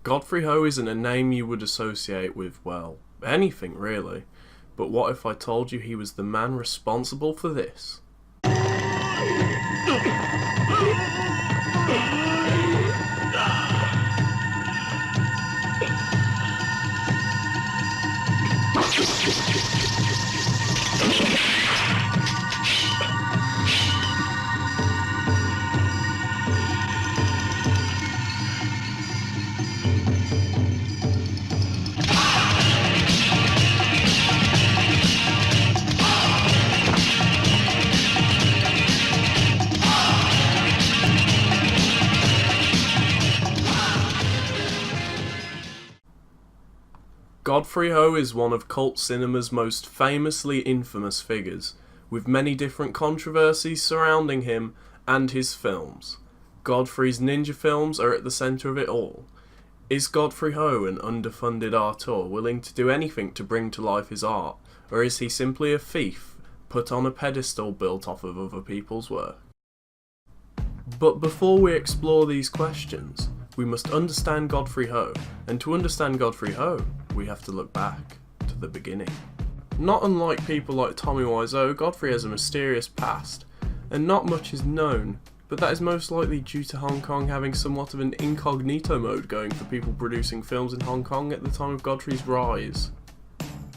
Godfrey Ho isn't a name you would associate with, well, anything really. But what if I told you he was the man responsible for this? Godfrey Ho is one of cult cinema's most famously infamous figures, with many different controversies surrounding him and his films. Godfrey's ninja films are at the centre of it all. Is Godfrey Ho an underfunded auteur willing to do anything to bring to life his art, or is he simply a thief put on a pedestal built off of other people's work? But before we explore these questions, we must understand Godfrey Ho, and to understand Godfrey Ho, we have to look back to the beginning. Not unlike people like Tommy Wiseau, Godfrey has a mysterious past, and not much is known, but that is most likely due to Hong Kong having somewhat of an incognito mode going for people producing films in Hong Kong at the time of Godfrey's rise.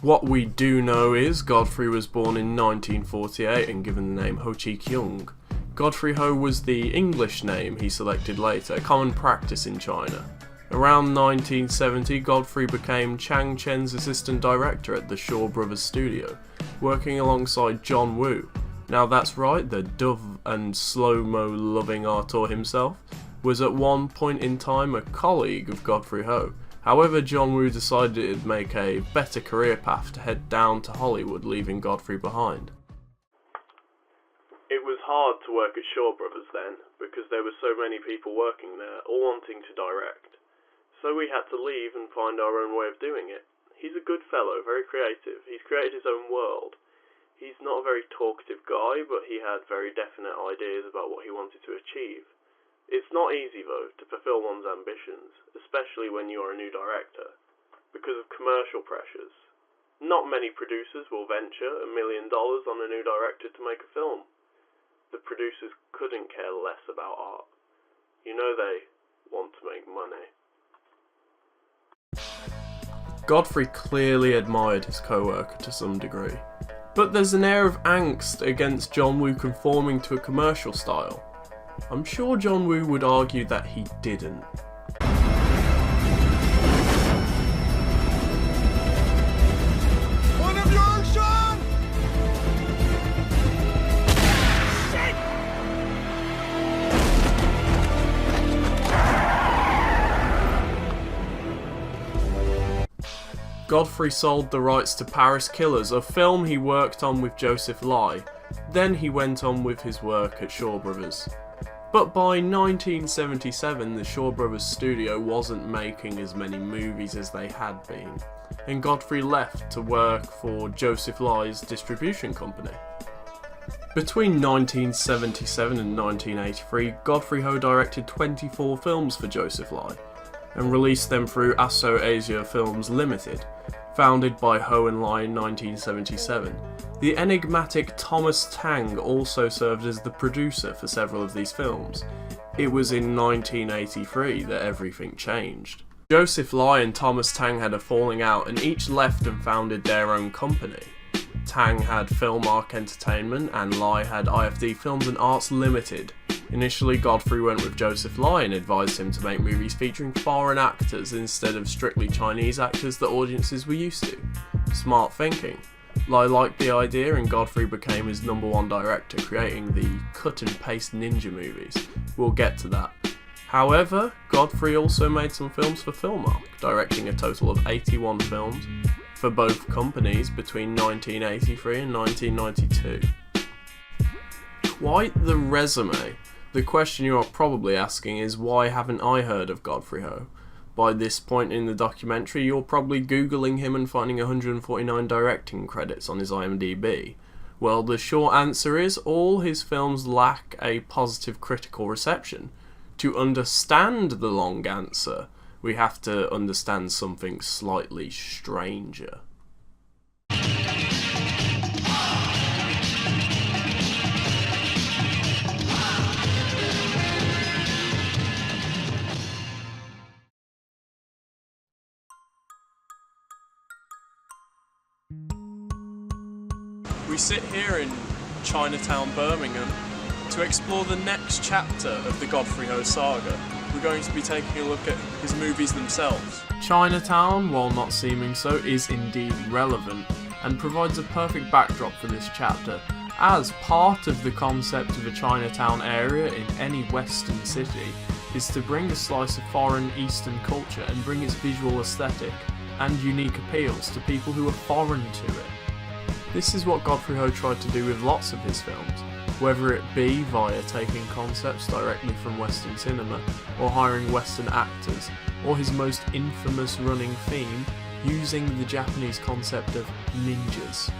What we do know is Godfrey was born in 1948 and given the name Ho Chi Kyung. Godfrey Ho was the English name he selected later, a common practice in China. Around 1970, Godfrey became Chang Chen's assistant director at the Shaw Brothers studio, working alongside John Woo. Now that's right, the dove and slow-mo loving auteur himself was at one point in time a colleague of Godfrey Ho. However, John Woo decided it'd make a better career path to head down to Hollywood, leaving Godfrey behind. It was hard to work at Shaw Brothers then, because there were so many people working there, all wanting to direct. So we had to leave and find our own way of doing it. He's a good fellow, very creative. He's created his own world. He's not a very talkative guy, but he had very definite ideas about what he wanted to achieve. It's not easy, though, to fulfill one's ambitions, especially when you are a new director, because of commercial pressures. Not many producers will venture $1 million on a new director to make a film. The producers couldn't care less about art. You know they want to make money. Godfrey clearly admired his co-worker to some degree, but there's an air of angst against John Woo conforming to a commercial style. I'm sure John Woo would argue that he didn't. One of your Sean! Godfrey sold the rights to Paris Killers, a film he worked on with Joseph Lai. Then he went on with his work at Shaw Brothers. But by 1977, the Shaw Brothers studio wasn't making as many movies as they had been, and Godfrey left to work for Joseph Lai's distribution company. Between 1977 and 1983, Godfrey Ho directed 24 films for Joseph Lai, and released them through Asso Asia Films Limited, founded by Ho and Lai in 1977. The enigmatic Thomas Tang also served as the producer for several of these films. It was in 1983 that everything changed. Joseph Lai and Thomas Tang had a falling out and each left and founded their own company. Tang had Film Arc Entertainment and Lai had IFD Films and Arts Limited. Initially, Godfrey went with Joseph Lai and advised him to make movies featuring foreign actors instead of strictly Chinese actors that audiences were used to. Smart thinking. Lai liked the idea and Godfrey became his #1 director, creating the cut and paste ninja movies. We'll get to that. However, Godfrey also made some films for Film Arc, directing a total of 81 films for both companies between 1983 and 1992. Quite the resume. The question you are probably asking is, why haven't I heard of Godfrey Ho? By this point in the documentary, you're probably Googling him and finding 149 directing credits on his IMDb. Well, the short answer is, all his films lack a positive critical reception. To understand the long answer, we have to understand something slightly stranger. We sit here in Chinatown, Birmingham, to explore the next chapter of the Godfrey Ho saga. We're going to be taking a look at his movies themselves. Chinatown, while not seeming so, is indeed relevant and provides a perfect backdrop for this chapter, as part of the concept of a Chinatown area in any Western city is to bring a slice of foreign Eastern culture and bring its visual aesthetic and unique appeals to people who are foreign to it. This is what Godfrey Ho tried to do with lots of his films, whether it be via taking concepts directly from Western cinema, or hiring Western actors, or his most infamous running theme, using the Japanese concept of ninjas.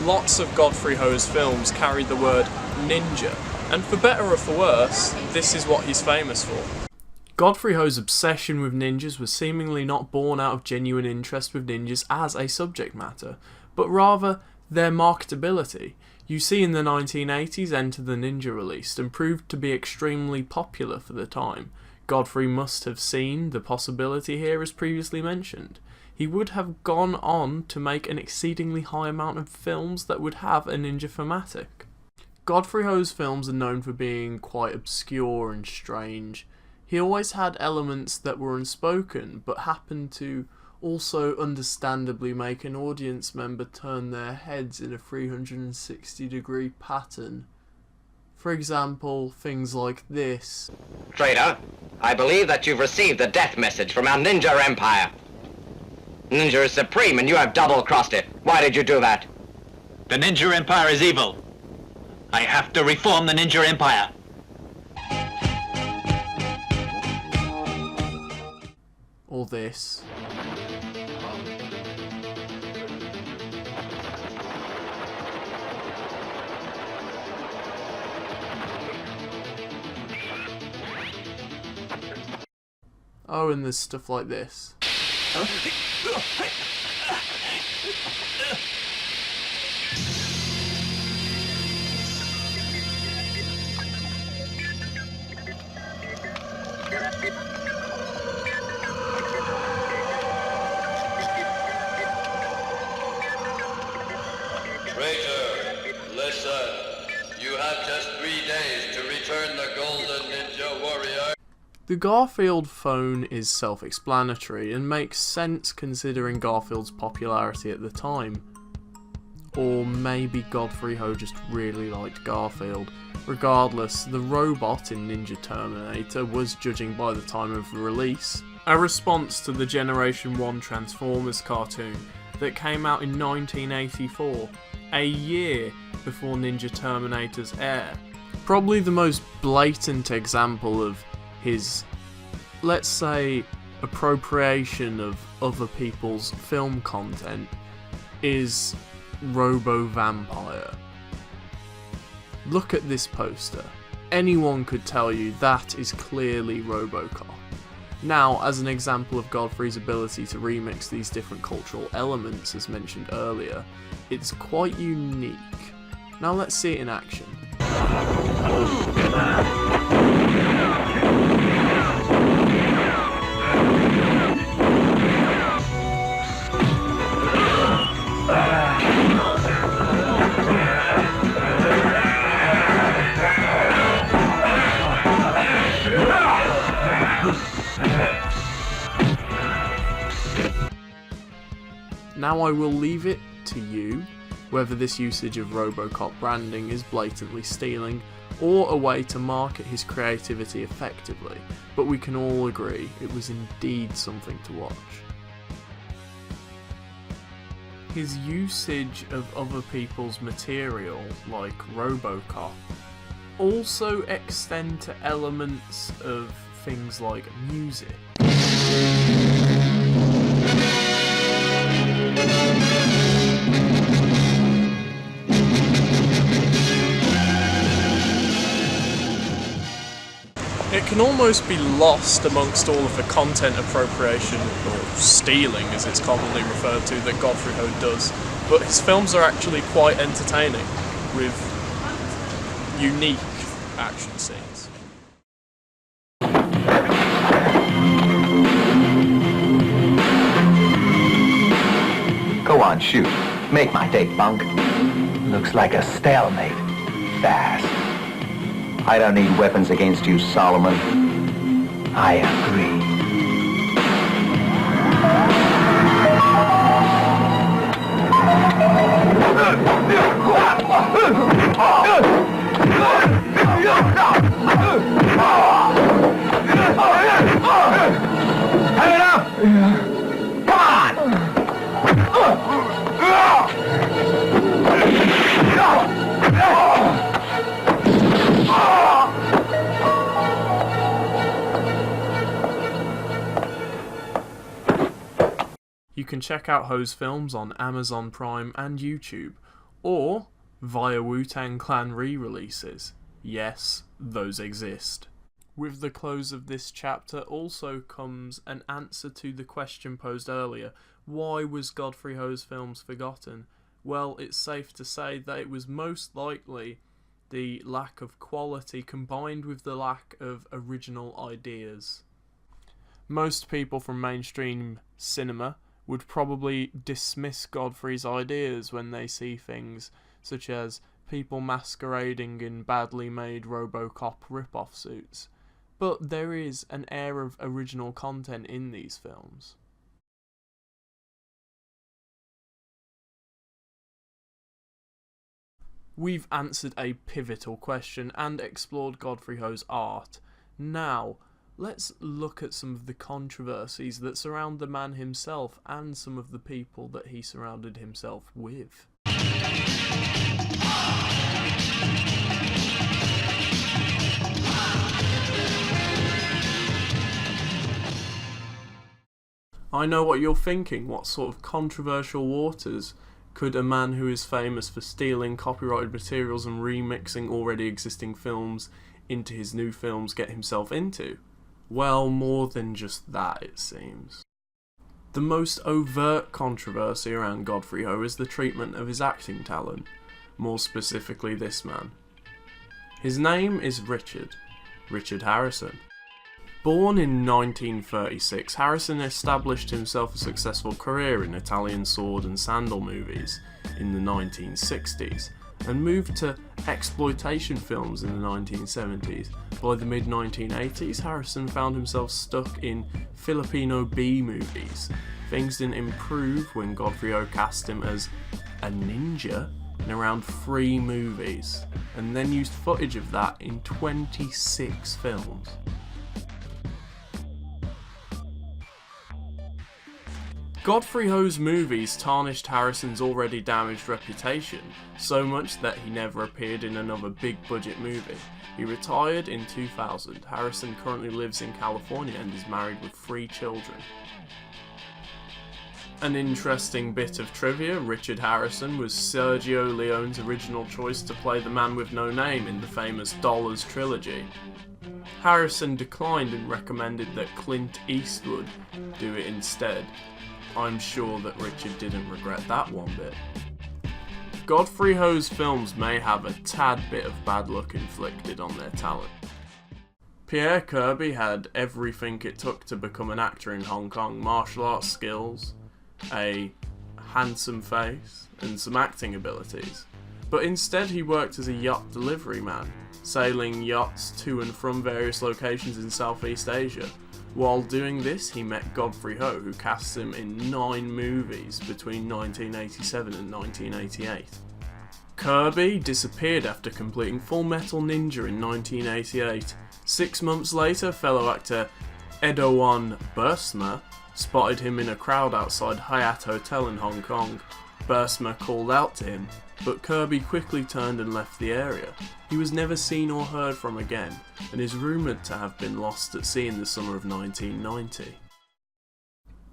Lots of Godfrey Ho's films carry the word ninja, and for better or for worse, this is what he's famous for. Godfrey Ho's obsession with ninjas was seemingly not born out of genuine interest with ninjas as a subject matter, but rather their marketability. You see in the 1980s Enter the Ninja released and proved to be extremely popular for the time. Godfrey must have seen the possibility here as previously mentioned. He would have gone on to make an exceedingly high amount of films that would have a ninja thematic. Godfrey Ho's films are known for being quite obscure and strange. He always had elements that were unspoken but happened to also understandably make an audience member turn their heads in a 360-degree pattern. For example, things like this. Traitor, I believe that you've received the death message from our ninja empire. Ninja is supreme and you have double-crossed it. Why did you do that? The ninja empire is evil. I have to reform the ninja empire. Or this. Oh, and there's stuff like this. Traitor, listen. You have just 3 days to return the Golden Ninja Warrior. The Garfield phone is self-explanatory and makes sense considering Garfield's popularity at the time. Or maybe Godfrey Ho just really liked Garfield. Regardless, the robot in Ninja Terminator was, judging by the time of release, a response to the Generation 1 Transformers cartoon that came out in 1984, a year before Ninja Terminator's air. Probably the most blatant example of his, let's say, appropriation of other people's film content is Robo-Vampire. Look at this poster. Anyone could tell you that is clearly Robocop. Now, as an example of Godfrey's ability to remix these different cultural elements as mentioned earlier, it's quite unique. Now let's see it in action. Now I will leave it to you whether this usage of Robocop branding is blatantly stealing or a way to market his creativity effectively, but we can all agree it was indeed something to watch. His usage of other people's material, like Robocop, also extend to elements of things like music. It can almost be lost amongst all of the content appropriation, or stealing as it's commonly referred to, that Godfrey Ho does, but his films are actually quite entertaining, with unique action scenes. Go on, shoot. Make my day, punk. Looks like a stalemate. Fast. I don't need weapons against you, Solomon. I agree. Have enough! Come on! You can check out Ho's films on Amazon Prime and YouTube, or via Wu-Tang Clan re-releases. Yes, those exist. With the close of this chapter also comes an answer to the question posed earlier: why was Godfrey Ho's films forgotten? Well, it's safe to say that it was most likely the lack of quality combined with the lack of original ideas. Most people from mainstream cinema would probably dismiss Godfrey's ideas when they see things such as people masquerading in badly made RoboCop rip-off suits. But there is an air of original content in these films. We've answered a pivotal question and explored Godfrey Ho's art. Now, let's look at some of the controversies that surround the man himself and some of the people that he surrounded himself with. I know what you're thinking. What sort of controversial waters could a man who is famous for stealing copyrighted materials and remixing already existing films into his new films get himself into? Well, more than just that, it seems. The most overt controversy around Godfrey Ho is the treatment of his acting talent, more specifically this man. His name is Richard Harrison. Born in 1936, Harrison established himself a successful career in Italian sword and sandal movies in the 1960s, and moved to exploitation films in the 1970s. By the mid-1980s, Harrison found himself stuck in Filipino B movies. Things didn't improve when Godfrey Ho cast him as a ninja in around 3 movies, and then used footage of that in 26 films. Godfrey Ho's movies tarnished Harrison's already damaged reputation, so much that he never appeared in another big-budget movie. He retired in 2000. Harrison currently lives in California and is married with 3 children. An interesting bit of trivia: Richard Harrison was Sergio Leone's original choice to play the man with no name in the famous Dollars trilogy. Harrison declined and recommended that Clint Eastwood do it instead. I'm sure that Richard didn't regret that one bit. Godfrey Ho's films may have a tad bit of bad luck inflicted on their talent. Pierre Kirby had everything it took to become an actor in Hong Kong: martial arts skills, a handsome face, and some acting abilities. But instead he worked as a yacht delivery man, sailing yachts to and from various locations in Southeast Asia. While doing this, he met Godfrey Ho, who cast him in 9 movies between 1987 and 1988. Kirby disappeared after completing Full Metal Ninja in 1988. 6 months later, fellow actor Edowan Bursma spotted him in a crowd outside Hyatt Hotel in Hong Kong. Bursma called out to him, but Kirby quickly turned and left the area. He was never seen or heard from again, and is rumoured to have been lost at sea in the summer of 1990.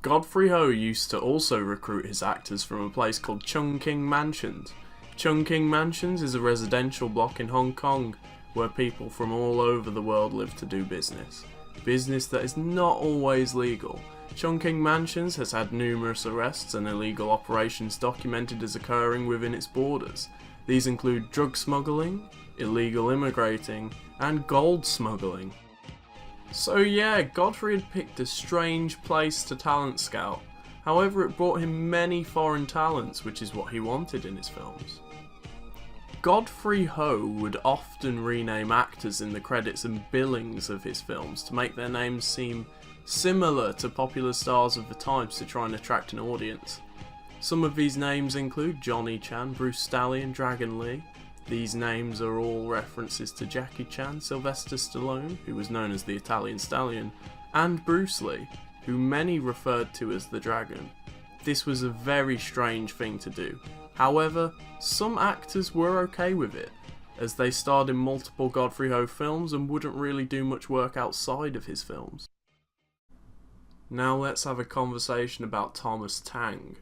Godfrey Ho used to also recruit his actors from a place called Chung King Mansions. Chung King Mansions is a residential block in Hong Kong where people from all over the world live to do business. Business that is not always legal. Chungking Mansions has had numerous arrests and illegal operations documented as occurring within its borders. These include drug smuggling, illegal immigrating, and gold smuggling. So yeah, Godfrey had picked a strange place to talent scout. However, it brought him many foreign talents, which is what he wanted in his films. Godfrey Ho would often rename actors in the credits and billings of his films to make their names seem similar to popular stars of the times to try and attract an audience. Some of these names include Johnny Chan, Bruce Stallion, Dragon Lee. These names are all references to Jackie Chan, Sylvester Stallone, who was known as the Italian Stallion, and Bruce Lee, who many referred to as the Dragon. This was a very strange thing to do. However, some actors were okay with it, as they starred in multiple Godfrey Ho films and wouldn't really do much work outside of his films. Now let's have a conversation about Thomas Tang,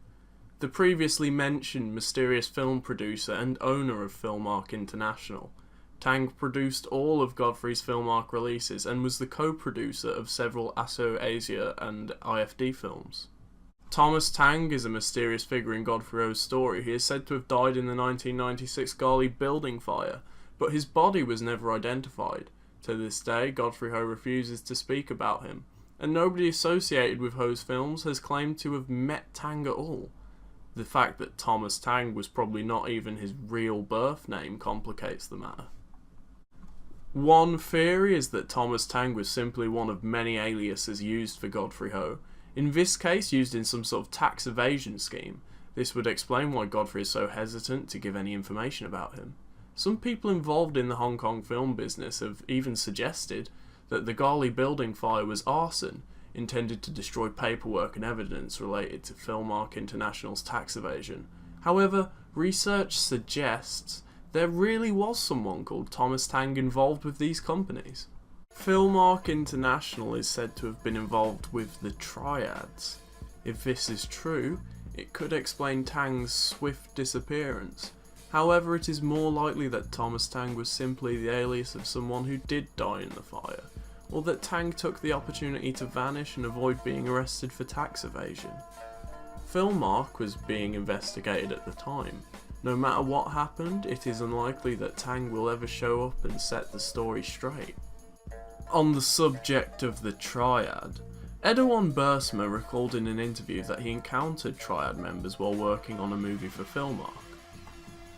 the previously mentioned mysterious film producer and owner of Filmark International. Tang produced all of Godfrey's Filmark releases and was the co-producer of several ASO Asia and IFD films. Thomas Tang is a mysterious figure in Godfrey Ho's story. He is said to have died in the 1996 Gali building fire, but his body was never identified. To this day, Godfrey Ho refuses to speak about him, and nobody associated with Ho's films has claimed to have met Tang at all. The fact that Thomas Tang was probably not even his real birth name complicates the matter. One theory is that Thomas Tang was simply one of many aliases used for Godfrey Ho, in this case used in some sort of tax evasion scheme. This would explain why Godfrey is so hesitant to give any information about him. Some people involved in the Hong Kong film business have even suggested that the Gali building fire was arson, intended to destroy paperwork and evidence related to Filmark International's tax evasion. However, research suggests there really was someone called Thomas Tang involved with these companies. Filmark International is said to have been involved with the Triads. If this is true, it could explain Tang's swift disappearance. However, it is more likely that Thomas Tang was simply the alias of someone who did die in the fire, or that Tang took the opportunity to vanish and avoid being arrested for tax evasion. Filmark was being investigated at the time. No matter what happened, it is unlikely that Tang will ever show up and set the story straight. On the subject of the Triad, Edouard Bursma recalled in an interview that he encountered Triad members while working on a movie for Filmark.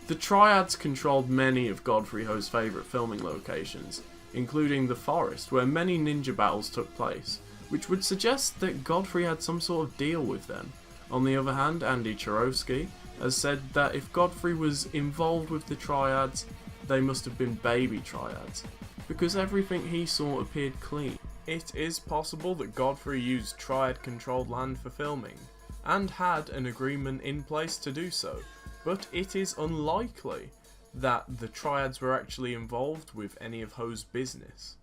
The Triads controlled many of Godfrey Ho's favourite filming locations, including the forest where many ninja battles took place, which would suggest that Godfrey had some sort of deal with them. On the other hand, Andy Chorowski has said that if Godfrey was involved with the Triads, they must have been baby Triads, because everything he saw appeared clean. It is possible that Godfrey used Triad-controlled land for filming, and had an agreement in place to do so, but it is unlikely that the Triads were actually involved with any of Ho's business.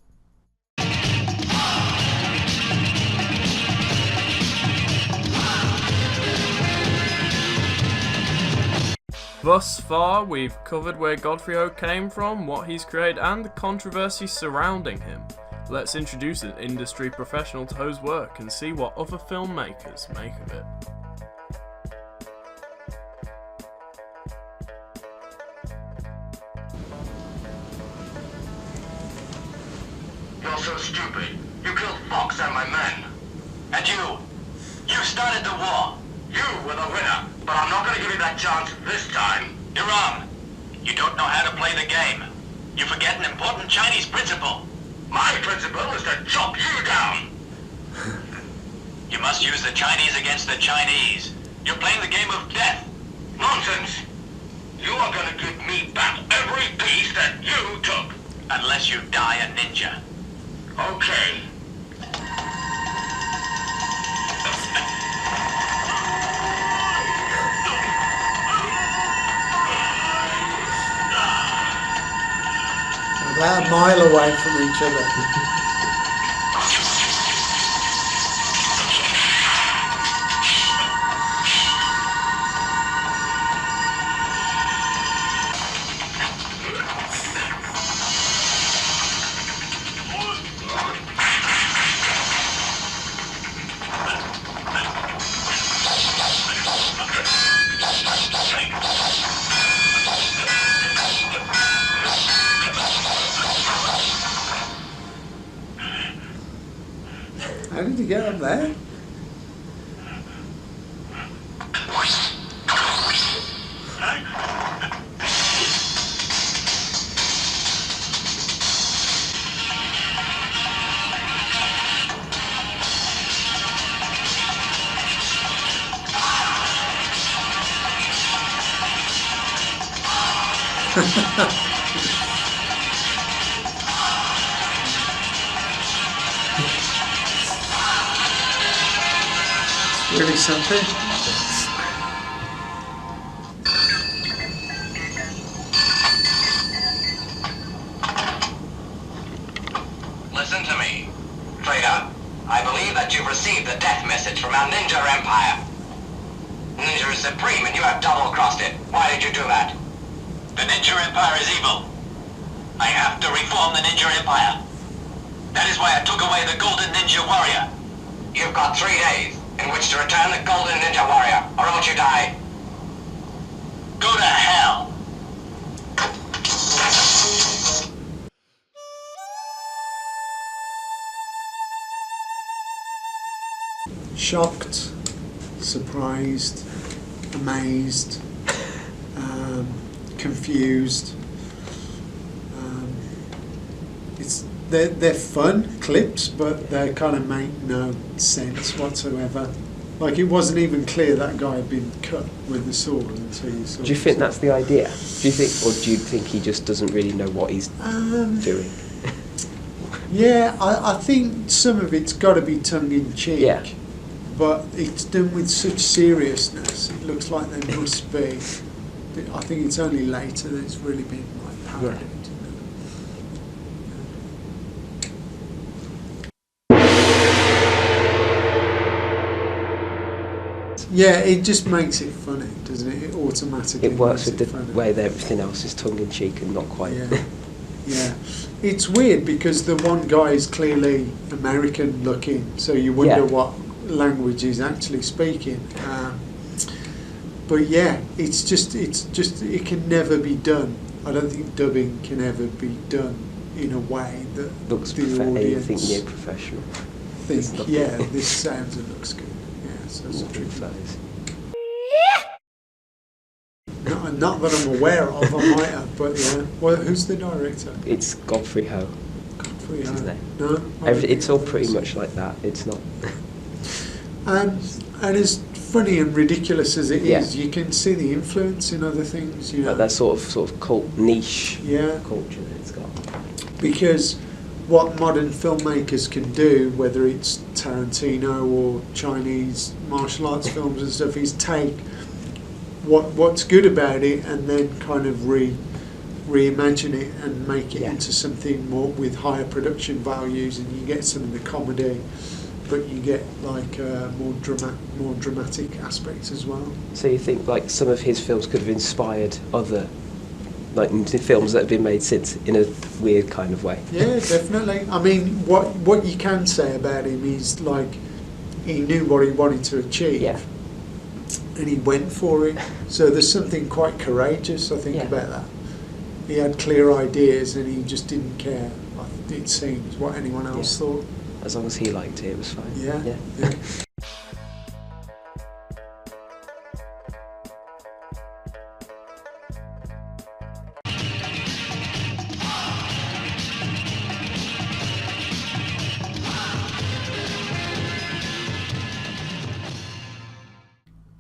Thus far, we've covered where Godfrey Ho came from, what he's created, and the controversy surrounding him. Let's introduce an industry professional to Ho's work and see what other filmmakers make of it. You're so stupid. You killed Fox and my men. And you started the war. You were the winner, but I'm not going to give you that chance this time. You're wrong. You don't know how to play the game. You forget an important Chinese principle. My principle is to chop you down. You must use the Chinese against the Chinese. You're playing the game of death. Nonsense. You are going to give me back every piece that you took. Unless you die a ninja. Okay. They're a mile away from each other. How did he get up there? Really something. Listen to me. Trader, I believe that you've received the death message from our Ninja Empire. Ninja is supreme and you have double-crossed it. Why did you do that? The Ninja Empire is evil. I have to reform the Ninja Empire. That is why I took away the Golden Ninja Warrior. You've got 3 days in which to return the Golden Ninja Warrior, or else you die. Go to hell. Shocked, surprised, amazed, confused. They're fun clips, but they kind of make no sense whatsoever. Like, it wasn't even clear that guy had been cut with the sword until you saw. Do you think that's the idea? Do you think, or do you think he just doesn't really know what he's doing? Yeah, I think some of it's got to be tongue in cheek. Yeah. But it's done with such seriousness. It looks like there must be. I think it's only later that it's really been like parodied. Yeah. Yeah, it just makes it funny, doesn't it? It automatically. It works makes with it the funny. way that everything else is tongue in cheek and not quite. Yeah. Yeah, it's weird because the one guy is clearly American looking, so you wonder what language he's actually speaking. But yeah, it's just it can never be done. I don't think dubbing can ever be done in a way that Looks the audience anything near professional. think, yeah, this sounds and looks good. Yeah, so it's a tricky. That is. Not that I'm aware of, I might have, but yeah. Well, who's the director? It's Godfrey Ho. Godfrey Ho. His name. No? It's all pretty much like that. It's not. And as funny and ridiculous as it is, Yeah. you can see the influence in other things, you know. But that sort of cult niche Yeah. culture that it's got. Because what modern filmmakers can do, whether it's Tarantino or Chinese martial arts films and stuff, is take what's good about it and then kind of reimagine it and make it into something more with higher production values, and you get some of the comedy, but you get like more dramatic aspects as well. So you think like some of his films could have inspired other like films that have been made since in a weird kind of way? Yeah, definitely. I mean, what you can say about him is like he knew what he wanted to achieve. Yeah. And he went for it. So there's something quite courageous, I think, about that. He had clear ideas and he just didn't care, it seems, what anyone else thought. As long as he liked it, it was fine. Yeah.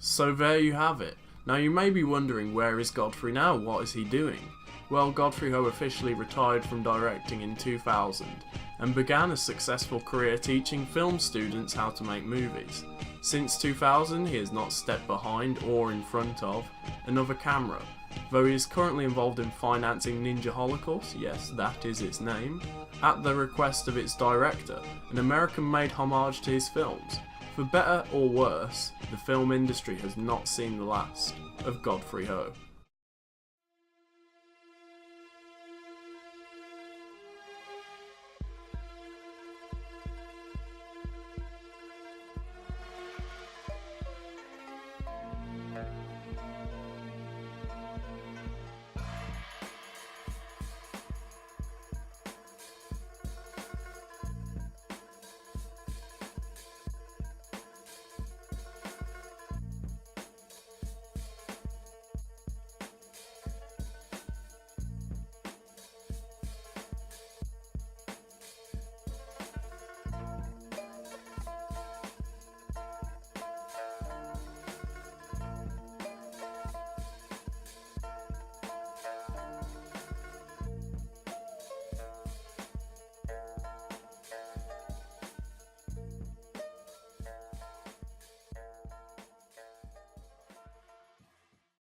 So there you have it. Now you may be wondering, where is Godfrey now? What is he doing? Well, Godfrey Ho officially retired from directing in 2000 and began a successful career teaching film students how to make movies. Since 2000 he has not stepped behind or in front of another camera, though he is currently involved in financing Ninja Holocaust, yes, that is its name, at the request of its director, an American-made homage to his films. For better or worse, the film industry has not seen the last of Godfrey Ho.